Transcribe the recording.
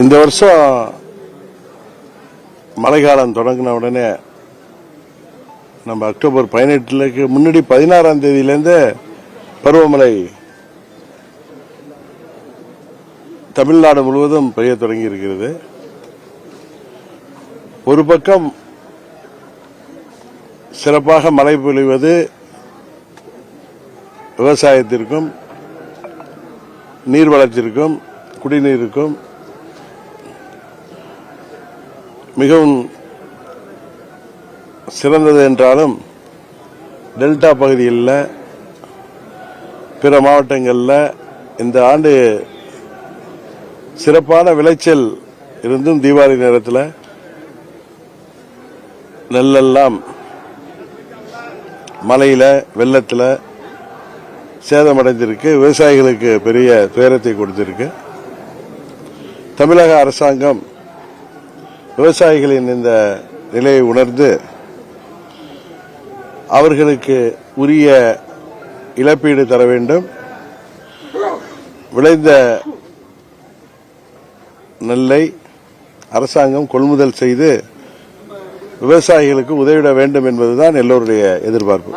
இந்த வருஷம் மழைக்காலம் தொடங்கின உடனே நம்ம அக்டோபர் 18க்கு முன்னாடி 16ஆம் தேதியிலிருந்து பருவமழை தமிழ்நாடு முழுவதும் பெய்ய தொடங்கி இருக்கிறது. ஒரு பக்கம் சிறப்பாக மழை பொழிவது விவசாயத்திற்கும் நீர் வளர்ச்சிக்கும் குடிநீருக்கும் மிகவும் சிறந்தது என்றாலும் டெல்டா பகுதியில் பிற மாவட்டங்களில் இந்த ஆண்டு சிறப்பான விளைச்சல் இருந்தும் தீபாவளி நேரத்தில் நெல்லெல்லாம் மழையில் வெள்ளத்தில் சேதமடைந்திருக்கு. விவசாயிகளுக்கு பெரிய துயரத்தை கொடுத்திருக்கு. தமிழக அரசாங்கம் விவசாயிகளின் இந்த நிலையை உணர்ந்து அவர்களுக்கு உரிய இழப்பீடு தர வேண்டும். விளைந்த நெல்லை அரசாங்கம் கொள்முதல் செய்து விவசாயிகளுக்கு உதவிட வேண்டும் என்பதுதான் எல்லோருடைய எதிர்பார்ப்பு.